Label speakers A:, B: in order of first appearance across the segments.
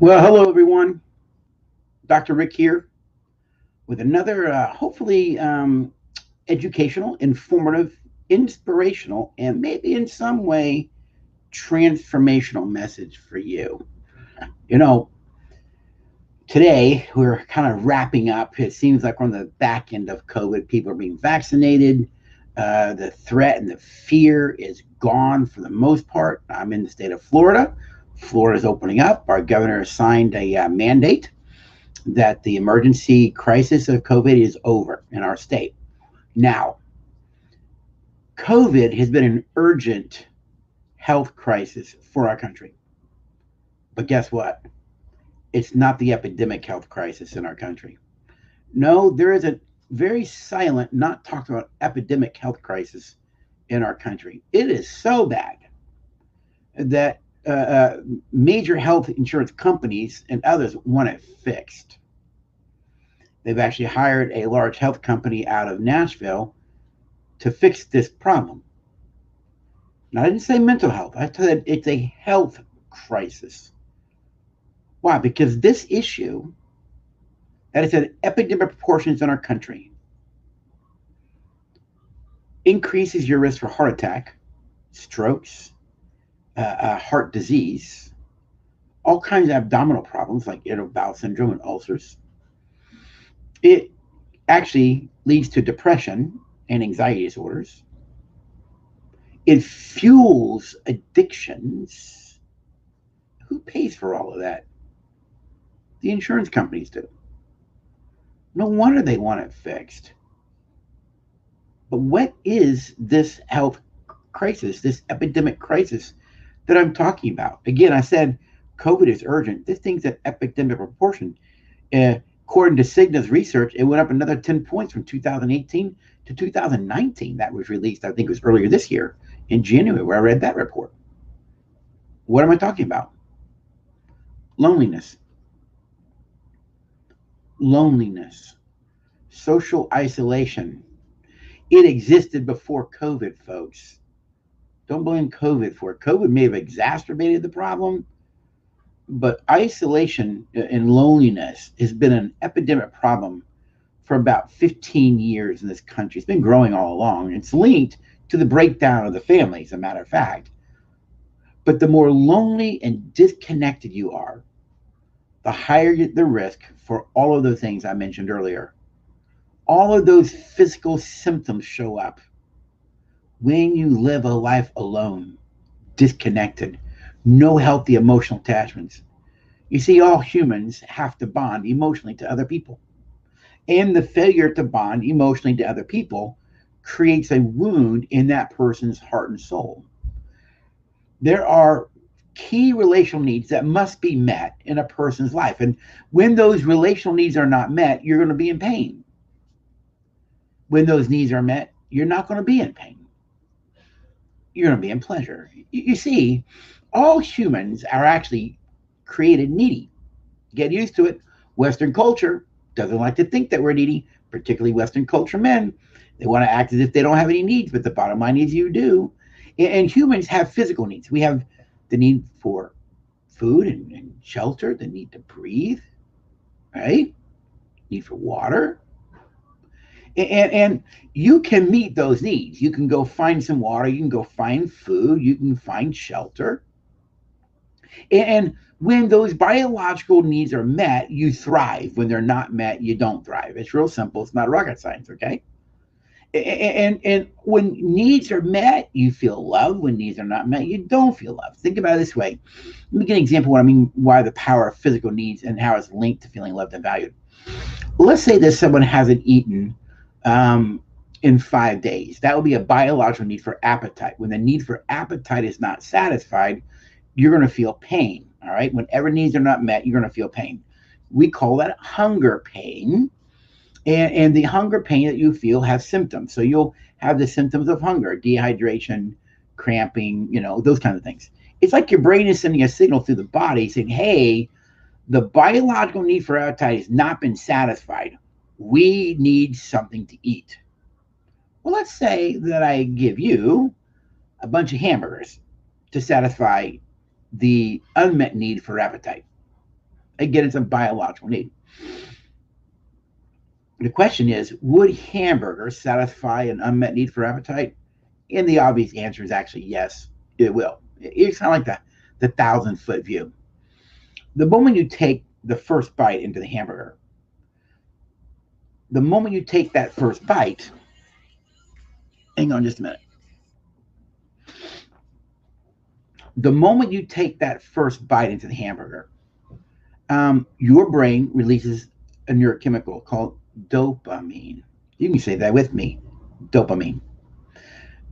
A: Well, hello everyone. Dr. Rick here with another, hopefully, educational, informative, inspirational, and maybe in some way transformational message for you. You know, today we're kind of wrapping up. It seems like we're on the back end of COVID. People are being vaccinated. The threat and the fear is gone for the most part. I'm in the state of Florida. Florida is opening up. Our governor signed a mandate that the emergency crisis of COVID is over in our state. Now, COVID has been an urgent health crisis for our country. But guess what? It's not the epidemic health crisis in our country. No, there is a very silent, not talked about epidemic health crisis in our country. It is so bad that major health insurance companies and others want it fixed. They've actually hired a large health company out of Nashville to fix this problem. Now, I didn't say mental health. I said it's a health crisis. Why? Because this issue, that is at epidemic proportions in our country, increases your risk for heart attack, strokes, heart disease, all kinds of abdominal problems like irritable bowel syndrome and ulcers. It actually leads to depression and anxiety disorders. It fuels addictions. Who pays for all of that? The insurance companies do. No wonder they want it fixed. But what is this health crisis, this epidemic crisis that I'm talking about? Again, I said COVID is urgent. This thing's at epidemic proportion. According to Cigna's research, it went up another 10 points from 2018 to 2019. That was released, I think it was earlier this year in January, where I read that report. What am I talking about? Loneliness. Loneliness. Social isolation. It existed before COVID, folks. Don't blame COVID for it. COVID may have exacerbated the problem, but isolation and loneliness has been an epidemic problem for about 15 years in this country. It's been growing all along. It's linked to the breakdown of the family, as a matter of fact. But the more lonely and disconnected you are, the higher the risk for all of those things I mentioned earlier. All of those physical symptoms show up when you live a life alone, disconnected, no healthy emotional attachments. You see, all humans have to bond emotionally to other people. And the failure to bond emotionally to other people creates a wound in that person's heart and soul. There are key relational needs that must be met in a person's life. And when those relational needs are not met, you're going to be in pain. When those needs are met, you're not going to be in pain. You're going to be in pleasure. You see, all humans are actually created needy. Get used to it. Western culture doesn't like to think that we're needy, particularly Western culture men. They want to act as if they don't have any needs, but the bottom line is you do. And humans have physical needs. We have the need for food and shelter, the need to breathe, right? Need for water. And you can meet those needs. You can go find some water, you can go find food, you can find shelter. And when those biological needs are met, you thrive. When they're not met, you don't thrive. It's real simple. It's not rocket science, okay? And when needs are met, you feel loved. When needs are not met, you don't feel loved. Think about it this way. Let me give an example of what I mean, why the power of physical needs and how it's linked to feeling loved and valued. Let's say that someone hasn't eaten in 5 days. That would be a biological need for appetite. When the need for appetite is not satisfied, you're going to feel pain. All right. Whenever needs are not met, you're going to feel pain. We call that hunger pain. And the hunger pain that you feel has symptoms. So you'll have the symptoms of hunger, dehydration, cramping, those kind of things. It's like your brain is sending a signal through the body saying, hey, the biological need for appetite has not been satisfied. We need something to eat. Well, let's say that I give you a bunch of hamburgers to satisfy the unmet need for appetite. Again, it's a biological need. The question is, would hamburgers satisfy an unmet need for appetite? And the obvious answer is actually yes, it will. It's kind of like the 1,000-foot view. The moment you take the first bite into the hamburger, the moment you take that first bite, hang on just a minute. The moment you take that first bite into the hamburger, your brain releases a neurochemical called dopamine. You can say that with me, dopamine.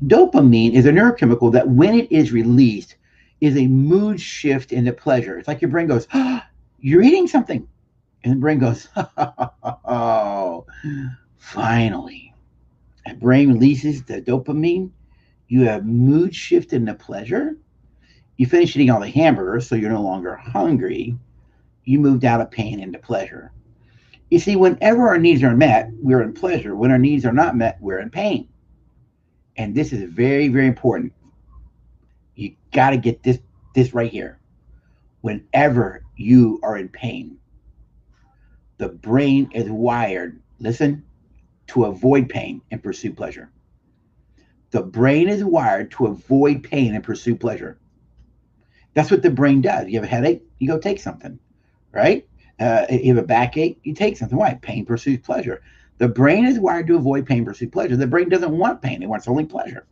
A: Dopamine is a neurochemical that when it is released is a mood shift into pleasure. It's like your brain goes, oh, you're eating something. And the brain goes, oh, finally. And brain releases the dopamine. You have mood shift into pleasure. You finish eating all the hamburgers, so you're no longer hungry. You moved out of pain into pleasure. You see, whenever our needs are met, we're in pleasure. When our needs are not met, we're in pain. And this is very, very important. You got to get this right here. Whenever you are in pain, the brain is wired, listen, to avoid pain and pursue pleasure. The brain is wired to avoid pain and pursue pleasure. That's what the brain does. You have a headache, you go take something, right? You have a backache, you take something. Why? Pain pursues pleasure. The brain is wired to avoid pain, pursue pleasure. The brain doesn't want pain, it wants only pleasure.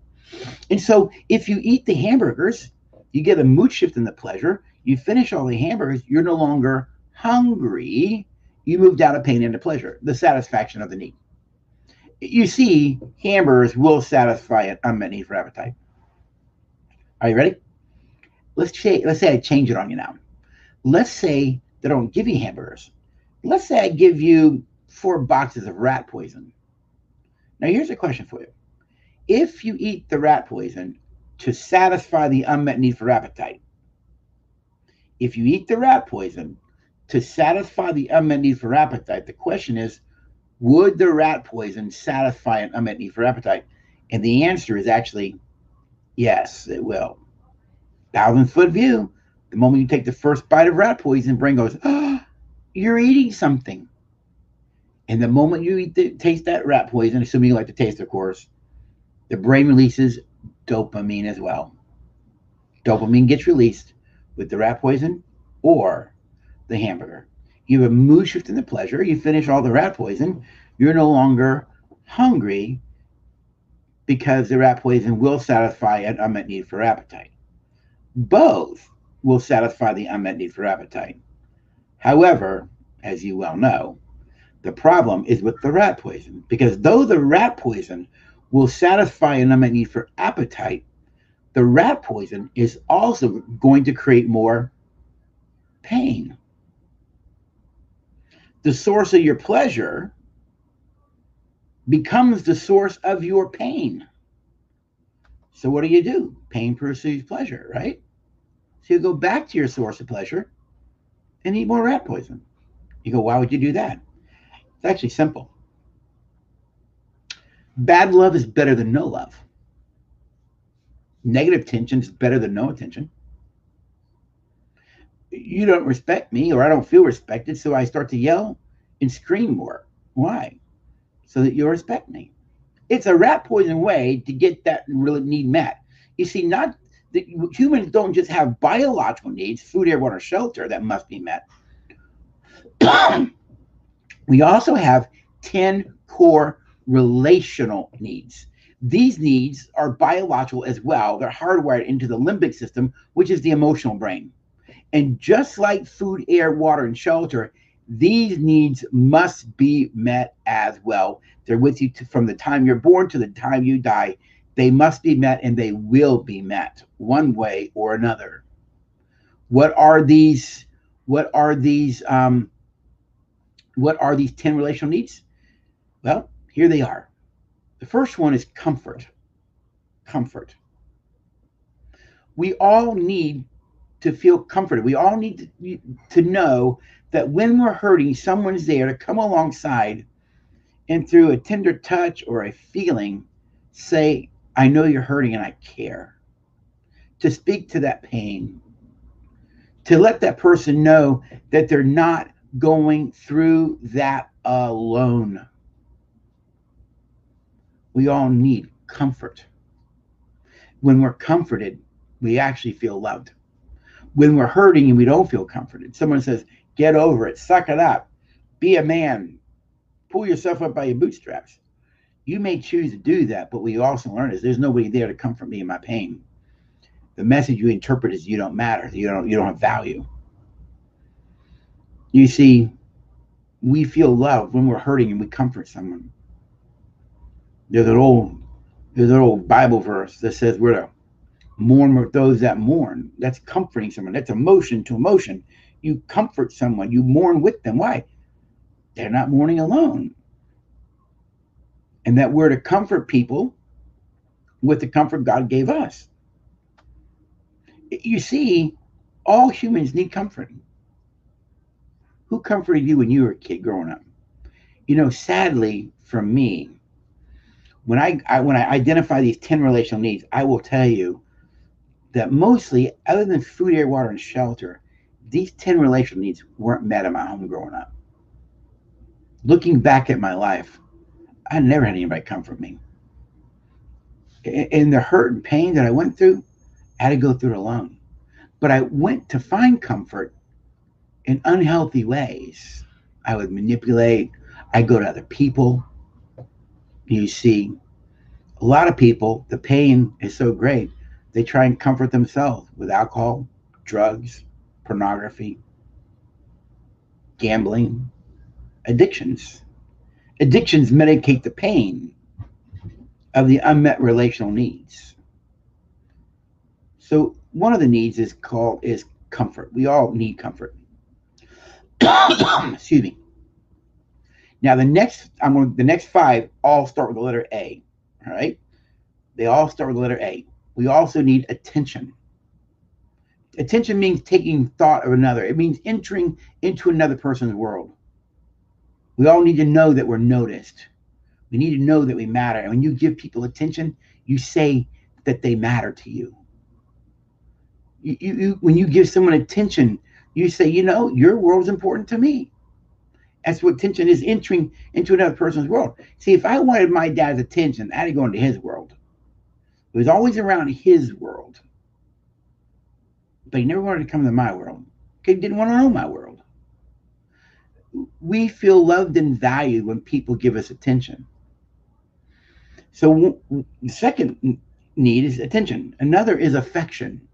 A: And so if you eat the hamburgers, you get a mood shift in the pleasure. You finish all the hamburgers, you're no longer hungry. You moved out of pain into pleasure, the satisfaction of the need. You see, hamburgers will satisfy an unmet need for appetite. Are you ready? Let's say I change it on you now. Let's say that I don't give you hamburgers. Let's say I give you 4 boxes of rat poison. Now, here's a question for you. If you eat the rat poison to satisfy the unmet need for appetite, if you eat the rat poison to satisfy the unmet need for appetite, the question is, would the rat poison satisfy an unmet need for appetite? And the answer is actually, yes, it will. 1,000-foot view. The moment you take the first bite of rat poison, brain goes, oh, you're eating something. And the moment you taste that rat poison, assuming you like the taste, of course, the brain releases dopamine as well. Dopamine gets released with the rat poison or the hamburger. You have a mood shift in the pleasure. You finish all the rat poison. You're no longer hungry because the rat poison will satisfy an unmet need for appetite. Both will satisfy the unmet need for appetite. However, as you well know, the problem is with the rat poison, because though the rat poison will satisfy an unmet need for appetite, the rat poison is also going to create more pain. The source of your pleasure becomes the source of your pain. So what do? Pain pursues pleasure, right? So you go back to your source of pleasure and eat more rat poison. You go, why would you do that? It's actually simple. Bad love is better than no love. Negative attention is better than no attention. You don't respect me, or I don't feel respected, so I start to yell and scream more. Why? So that you'll respect me. It's a rat poison way to get that really need met. You see, not that humans don't just have biological needs, food, air, water, shelter, that must be met. We also have 10 core relational needs. These needs are biological as well. They're hardwired into the limbic system, which is the emotional brain. And just like food, air, water, and shelter, these needs must be met as well. They're with you from the time you're born to the time you die. They must be met, and they will be met one way or another. What are these 10 relational needs? Well, here they are. The first one is comfort. Comfort. We all need to feel comforted. We all need to know that when we're hurting, someone's there to come alongside and through a tender touch or a feeling say, I know you're hurting and I care. to speak to that pain, to let that person know that they're not going through that alone. We all need comfort. When we're comforted, we actually feel loved. When we're hurting and we don't feel comforted, someone says, get over it, suck it up, be a man, pull yourself up by your bootstraps. You may choose to do that, but what you also learn is there's nobody there to comfort me in my pain. The message you interpret is you don't matter, you don't have value. You see, we feel loved when we're hurting and we comfort someone. There's an old Bible verse that says we're to mourn with those that mourn. That's comforting someone. That's emotion to emotion. You comfort someone. You mourn with them. Why? They're not mourning alone. And that we're to comfort people with the comfort God gave us. You see, all humans need comforting. Who comforted you when you were a kid growing up? Sadly, for me, when I identify these 10 relational needs, I will tell you that mostly, other than food, air, water, and shelter, these 10 relational needs weren't met in my home growing up. Looking back at my life, I never had anybody comfort me. In the hurt and pain that I went through, I had to go through it alone. But I went to find comfort in unhealthy ways. I would manipulate. I go to other people. You see, a lot of people, the pain is so great, they try and comfort themselves with alcohol, drugs, pornography, gambling, addictions. Addictions medicate the pain of the unmet relational needs. So one of the needs is comfort. We all need comfort. Excuse me. Now the next five all start with the letter A. All right. They all start with the letter A. We also need attention. Attention means taking thought of another. It means entering into another person's world. We all need to know that we're noticed. We need to know that we matter. And when you give people attention, you say that they matter to you. When you give someone attention, you say, your world is important to me. That's what attention is, entering into another person's world. See, if I wanted my dad's attention, I had to go into his world. It was always around his world. But he never wanted to come to my world. He didn't want to know my world. We feel loved and valued when people give us attention. So the second need is attention. Another is affection.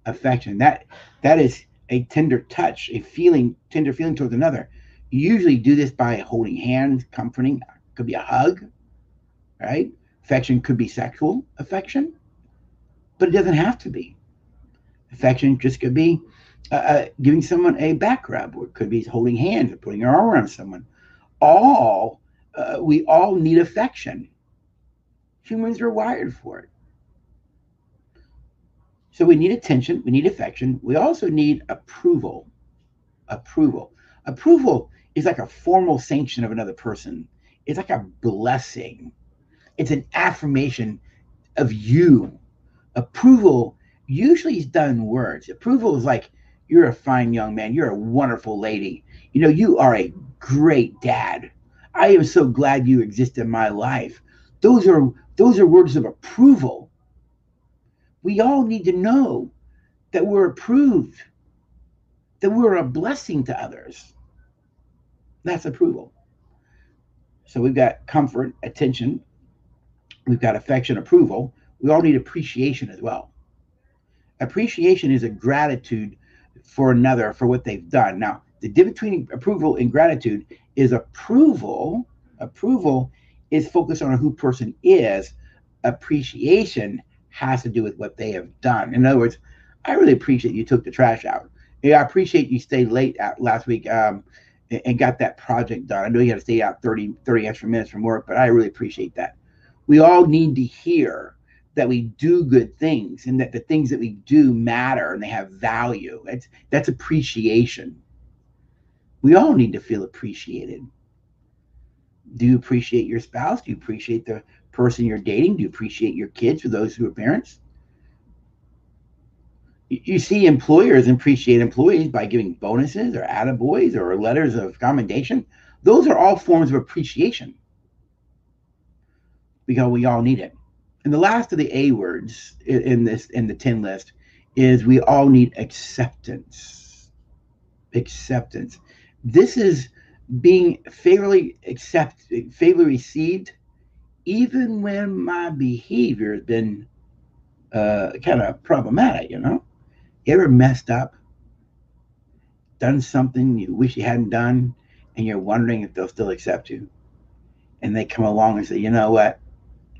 A: Affection. That is a tender touch, tender feeling towards another. You usually do this by holding hands, comforting. It could be a hug, right? Affection could be sexual affection, but it doesn't have to be. Affection just could be giving someone a back rub, or it could be holding hands or putting your arm around someone. We all need affection. Humans are wired for it. So we need attention, we need affection. We also need approval. Approval is like a formal sanction of another person. It's like a blessing. It's an affirmation of you. Approval usually is done in words. Approval is like, you're a fine young man. You're a wonderful lady. You are a great dad. I am so glad you exist in my life. Those are words of approval. We all need to know that we're approved, that we're a blessing to others. That's approval. So we've got comfort, attention. We've got affection, approval. We all need appreciation as well. Appreciation is a gratitude for another for what they've done. Now, the difference between approval and gratitude is approval is focused on who person is. Appreciation has to do with what they have done. In other words, I really appreciate you took the trash out. I appreciate you stayed late last week and got that project done. I know you had to stay out 30 extra minutes from work, but I really appreciate that. We all need to hear that we do good things and that the things that we do matter and they have value. That's appreciation. We all need to feel appreciated. Do you appreciate your spouse? Do you appreciate the person you're dating? Do you appreciate your kids, for those who are parents? You see employers appreciate employees by giving bonuses or attaboys or letters of commendation. Those are all forms of appreciation because we all need it. And the last of the A words in the 10 list is we all need acceptance. Acceptance. This is being favorably received, even when my behavior has been kind of problematic. You ever messed up, done something you wish you hadn't done, and you're wondering if they'll still accept you? And they come along and say, you know what?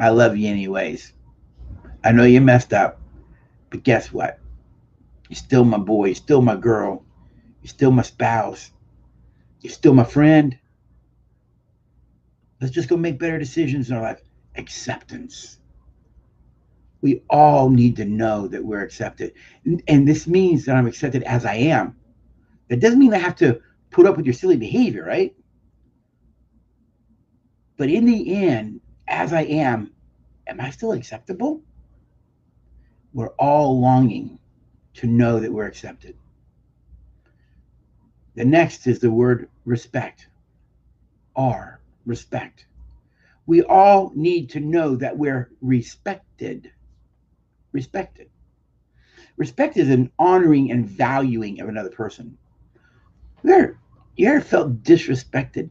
A: I love you anyways. I know you messed up, but guess what? You're still my boy. You're still my girl. You're still my spouse. You're still my friend. Let's just go make better decisions in our life. Acceptance. We all need to know that we're accepted. And this means that I'm accepted as I am. That doesn't mean I have to put up with your silly behavior, right? But in the end, as I am I still acceptable? We're all longing to know that we're accepted. The next is the word respect. Respect. We all need to know that we're respected. Respected. Respect is an honoring and valuing of another person. You ever felt disrespected?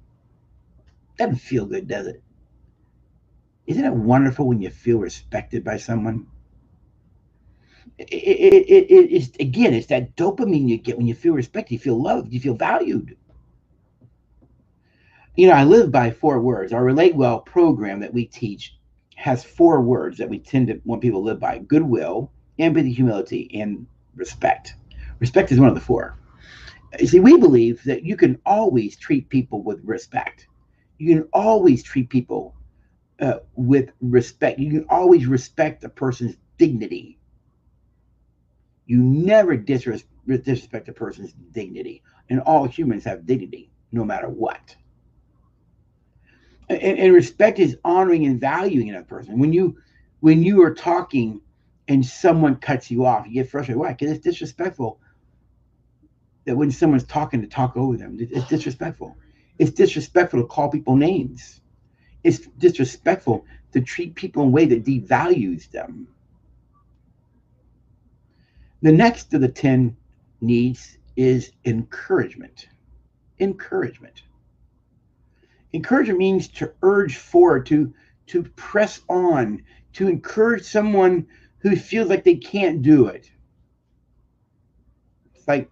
A: Doesn't feel good, does it? Isn't it wonderful when you feel respected by someone? It's again, it's that dopamine you get when you feel respected, you feel loved, you feel valued. I live by 4 words. Our Relate Well program that we teach has 4 words that we tend to want people to live by: goodwill, empathy, humility, and respect. Respect is one of the 4. You see, we believe that you can always treat people with respect. You can always treat people with respect. You can always respect a person's dignity. You never disrespect a person's dignity. And all humans have dignity, no matter what. And respect is honoring and valuing another person. When you are talking and someone cuts you off, you get frustrated. Why? Because it's disrespectful that when someone's talking to talk over them. It's disrespectful. It's disrespectful to call people names. It's disrespectful to treat people in a way that devalues them. The next of the 10 needs is encouragement. Encouragement. Encouragement means to urge forward, to press on, to encourage someone who feels like they can't do it. It's like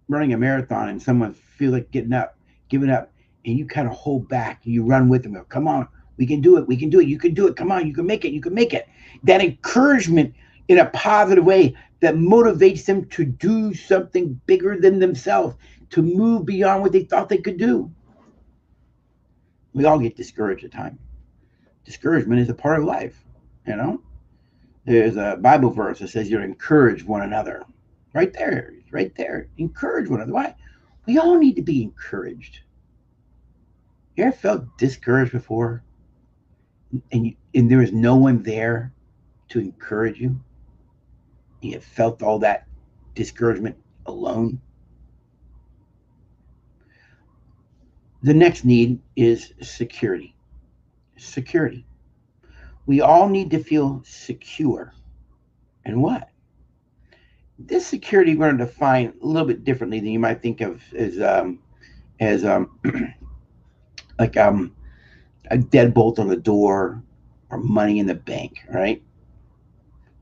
A: running a marathon and someone feels like giving up, and you kind of hold back. You run with them. Come on, we can do it. We can do it. You can do it. Come on, you can make it. You can make it. That encouragement in a positive way that motivates them to do something bigger than themselves, to move beyond what they thought they could do. We all get discouraged at times. Discouragement is a part of life. There's a Bible verse that says you're encourage one another. Right there. Right there. Encourage one another. Why? We all need to be encouraged. You ever felt discouraged before? And there was no one there to encourage you? And you felt all that discouragement alone? The next need is security. Security. We all need to feel secure. And what? This security we're going to define a little bit differently than you might think of as like a deadbolt on the door or money in the bank, right?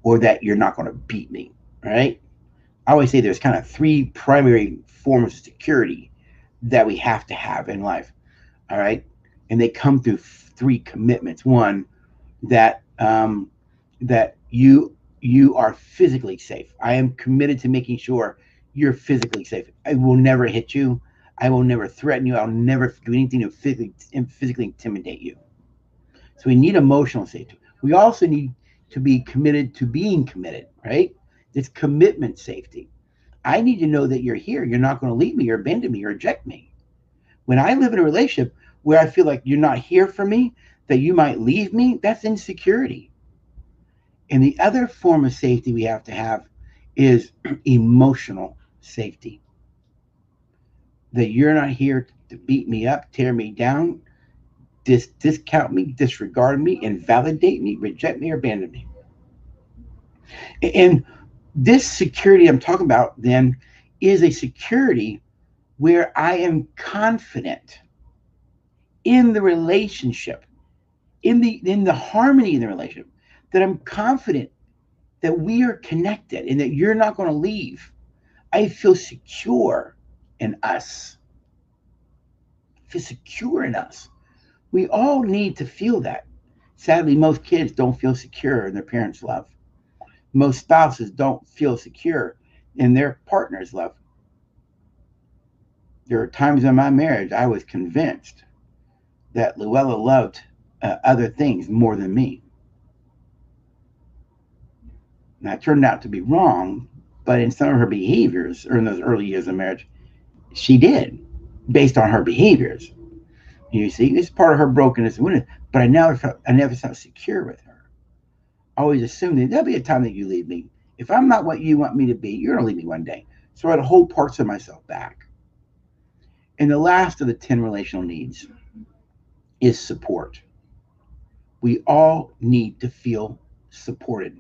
A: Or that you're not going to beat me, right? I always say there's kind of 3 primary forms of security that we have to have in life, all right? And they come through 3 commitments. One, that that you are physically safe. I am committed to making sure you're physically safe. I will never hit you. I will never threaten you. I'll never do anything to physically intimidate you. So we need emotional safety. We also need to be committed to being committed, right? It's commitment safety. I need to know that you're here. You're not going to leave me or abandon me or reject me. When I live in a relationship where I feel like you're not here for me, that you might leave me, that's insecurity. And the other form of safety we have to have is emotional safety. That you're not here to beat me up, tear me down, discount me, disregard me, invalidate me, reject me, or abandon me. And this security I'm talking about then is a security where I am confident in the relationship, in the harmony in the relationship, that I'm confident that we are connected and that you're not going to leave. I feel secure in us. I feel secure in us. We all need to feel that. Sadly, most kids don't feel secure in their parents' love. Most spouses don't feel secure in their partner's love. There are times in my marriage I was convinced that Luella loved other things more than me. Now, it turned out to be wrong, but in some of her behaviors, or in those early years of marriage, she did, based on her behaviors. You see, it's part of her brokenness and woundedness. But I never felt secure with her. I always assumed that there'll be a time that you leave me. If I'm not what you want me to be, you're gonna leave me one day. So I'd hold parts of myself back. And the last of the 10 relational needs is support. We all need to feel supported.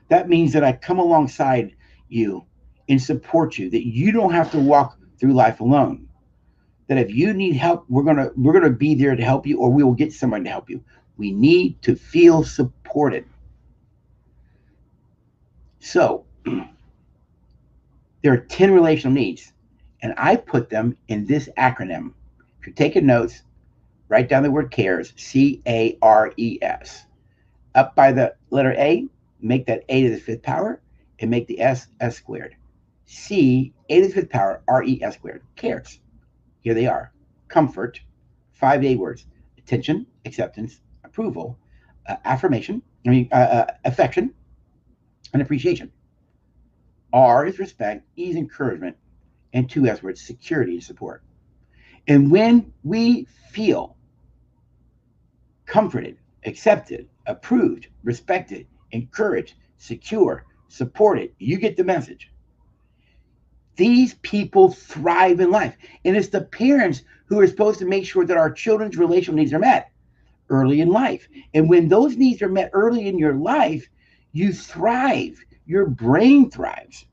A: That means that I come alongside you and support you, that you don't have to walk through life alone. That if you need help, we're gonna be there to help you, or we will get someone to help you. We need to feel supported. So there are 10 relational needs, and I put them in this acronym. If you're taking notes, write down the word CARES, CARES. Up by the letter A, make that A to the fifth power, and make the S squared. C, A to the fifth power, RES squared. CARES. Here they are. Comfort, 5 A words: attention, acceptance, approval, affection, and appreciation. R is respect, E is encouragement, and 2 S words: security and support. And when we feel comforted, accepted, approved, respected, encouraged, secure, supported, you get the message. These people thrive in life. And it's the parents who are supposed to make sure that our children's relational needs are met early in life. And when those needs are met early in your life, you thrive. Your brain thrives.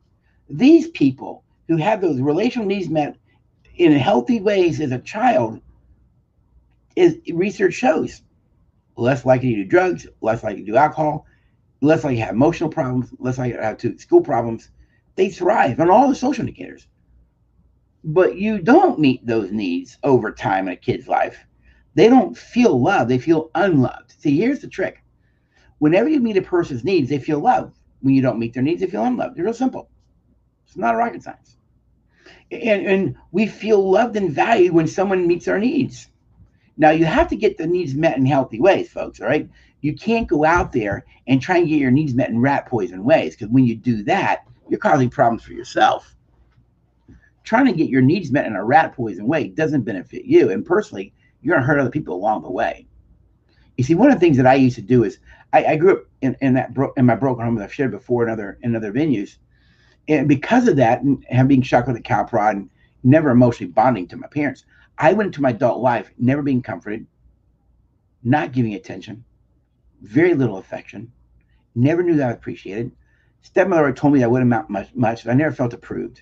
A: These people who have those relational needs met in healthy ways as a child, is research shows, less likely to do drugs, less likely to do alcohol, less likely to have emotional problems, less likely to have school problems. They thrive on all the social indicators. But you don't meet those needs over time in a kid's life. They don't feel loved, they feel unloved. See, here's the trick. Whenever you meet a person's needs, they feel loved. When you don't meet their needs, they feel unloved. It's real simple. It's not rocket science. And we feel loved and valued when someone meets our needs. Now, you have to get the needs met in healthy ways, folks, all right? You can't go out there and try and get your needs met in rat poison ways, because when you do that, you're causing problems for yourself. Trying to get your needs met in a rat poison way doesn't benefit you. And personally, you're going to hurt other people along the way. You see, one of the things that I used to do is I grew up in my broken home that I've shared before in other venues. And because of that, and being shocked with a cow prod and never emotionally bonding to my parents, I went into my adult life never being comforted, not giving attention, very little affection, never knew that I was appreciated. Stepmother told me I wouldn't amount much, but I never felt approved.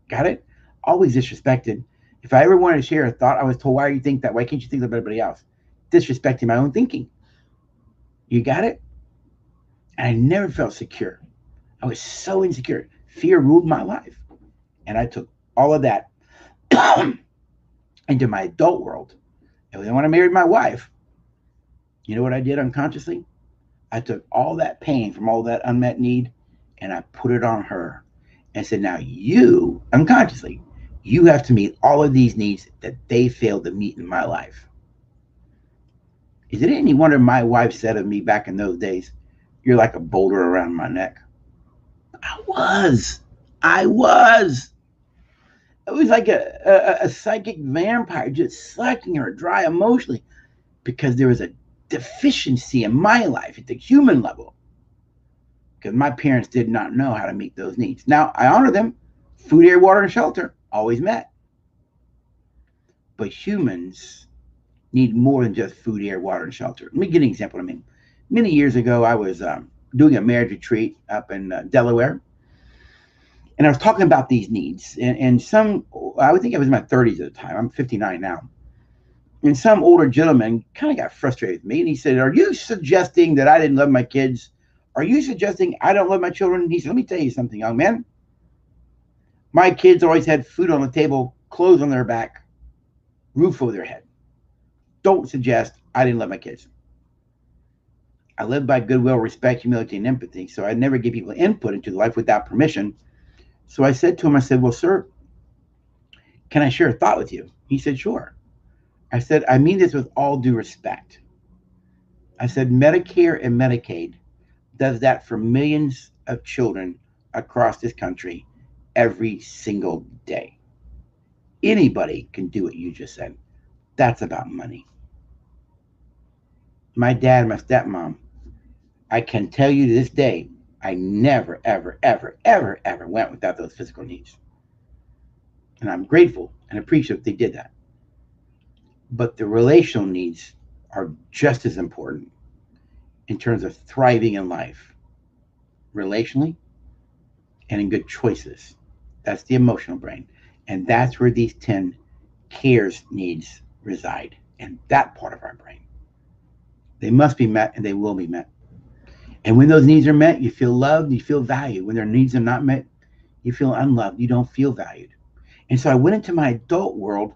A: Got it? Always disrespected. If I ever wanted to share a thought, I was told, why do you think that? Why can't you think of everybody else? Disrespecting my own thinking. You got it? And I never felt secure. I was so insecure. Fear ruled my life. And I took all of that into my adult world. And then when I married my wife, you know what I did unconsciously? I took all that pain from all that unmet need and I put it on her and said, now you, unconsciously, you have to meet all of these needs that they failed to meet in my life. Is it any wonder my wife said of me back in those days, you're like a boulder around my neck? I was. It was like a psychic vampire just sucking her dry emotionally because there was a deficiency in my life at the human level. because my parents did not know how to meet those needs. Now, I honor them. Food, air, water, and shelter, always met. But humans need more than just food, air, water, and shelter. Let me give you an example. I mean, many years ago, I was doing a marriage retreat up in Delaware, and I was talking about these needs. And some, I would think I was in my 30s at the time. I'm 59 now. And some older gentleman kind of got frustrated with me, and he said, "Are you suggesting that I didn't love my kids? Are you suggesting I don't love my children?" And he said, "Let me tell you something, young man. My kids always had food on the table, clothes on their back, roof over their head. Don't suggest I didn't love my kids. I live by goodwill, respect, humility, and empathy, so I never give people input into life without permission." So I said to him, I said, "Well, sir, can I share a thought with you?" He said, "Sure." I said, "I mean this with all due respect." I said, "Medicare and Medicaid does that for millions of children across this country every single day. Anybody can do what you just said. That's about money. My dad and my stepmom, I can tell you to this day, I never, ever, ever, ever, ever went without those physical needs. And I'm grateful and appreciative they did that. But the relational needs are just as important in terms of thriving in life, relationally and in good choices. That's the emotional brain. And that's where these 10 cares needs reside, in that part of our brain. They must be met and they will be met. And when those needs are met, you feel loved, you feel valued. When their needs are not met, you feel unloved, you don't feel valued. And so I went into my adult world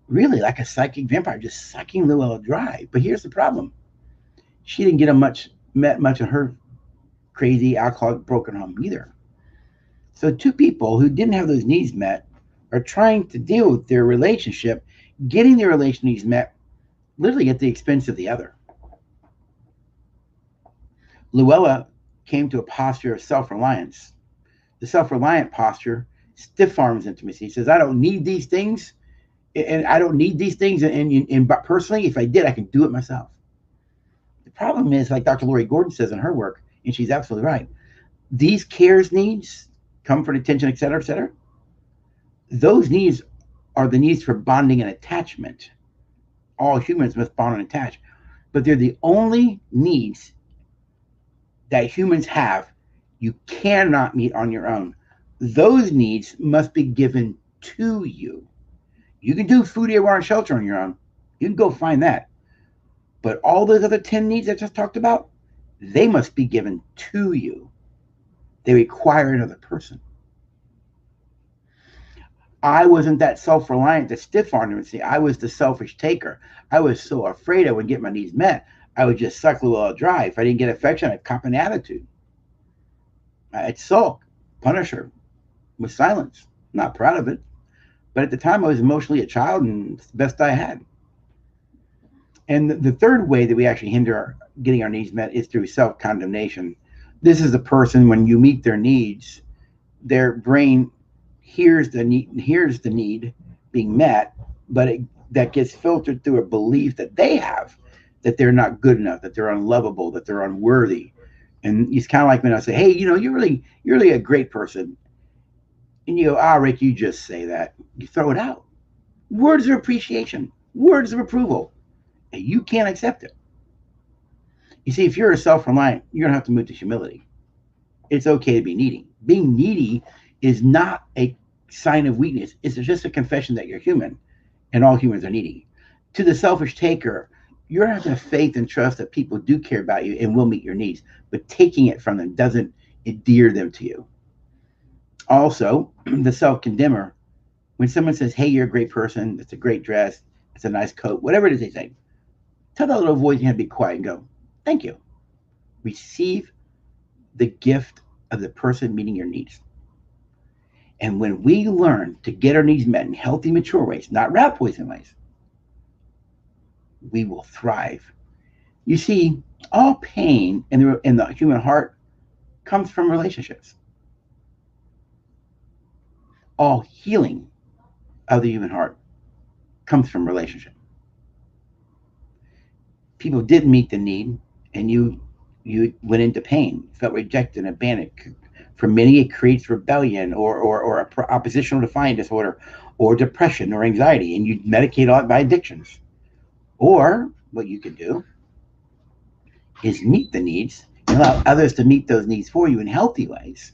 A: really like a psychic vampire, just sucking Luella dry. But here's the problem. She didn't get met much of her crazy alcoholic broken home either. So two people who didn't have those needs met are trying to deal with their relationship, getting their relation needs met literally at the expense of the other. Luella came to a posture of self-reliance. The self-reliant posture stiff arms intimacy. He says, "I don't need these things, and I don't need these things. And personally, if I did, I can do it myself." The problem is, like Dr. Lori Gordon says in her work, and she's absolutely right, these cares needs, comfort, attention, et cetera, those needs are the needs for bonding and attachment. All humans must bond and attach, but they're the only needs that humans have you cannot meet on your own. Those needs must be given to you. You can do food, air, water, and shelter on your own. You can go find that. But all those other 10 needs I just talked about, they must be given to you. They require another person. I wasn't that self-reliant, the stiff-armed intimacy. I was the selfish taker. I was so afraid I wouldn't get my needs met. I would just suck Luella dry. If I didn't get affection, I'd cop an attitude. I'd sulk, punish her with silence. I'm not proud of it. But at the time, I was emotionally a child, and it's the best I had. And the third way that we actually hinder getting our needs met is through self-condemnation. This is the person, when you meet their needs, their brain hears the need being met, but that gets filtered through a belief that they have that they're not good enough, that they're unlovable, that they're unworthy. And it's kind of like when I say, "Hey, you're really a great person," and you go, "Ah, Rick, you just say that." You throw it out. Words of appreciation, words of approval, and you can't accept it. You see, if you're a self-reliant, you're gonna have to move to humility. It's okay to be needy. Being needy is not a sign of weakness. It's just a confession that you're human, and all humans are needy. To the selfish taker, you're having faith and trust that people do care about you and will meet your needs, but taking it from them doesn't endear them to you. Also, the self-condemner, when someone says, "Hey, you're a great person, it's a great dress, it's a nice coat," whatever it is they say, tell that little voice you have to be quiet and go, "Thank you." Receive the gift of the person meeting your needs. And when we learn to get our needs met in healthy, mature ways, not rat poison ways, we will thrive. You see, all pain in the human heart comes from relationships. All healing of the human heart comes from relationship. People didn't meet the need, and you you went into pain, felt rejected and abandoned. For many, it creates rebellion or oppositional defiant disorder or depression or anxiety, and you medicate all by addictions. Or what you can do is meet the needs and allow others to meet those needs for you in healthy ways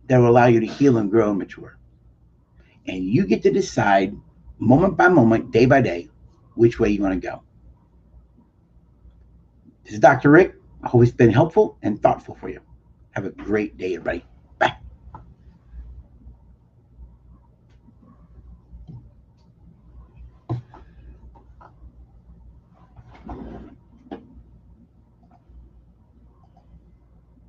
A: that will allow you to heal and grow and mature. And you get to decide moment by moment, day by day, which way you want to go. This is Dr. Rick. I hope it's been helpful and thoughtful for you. Have a great day, everybody.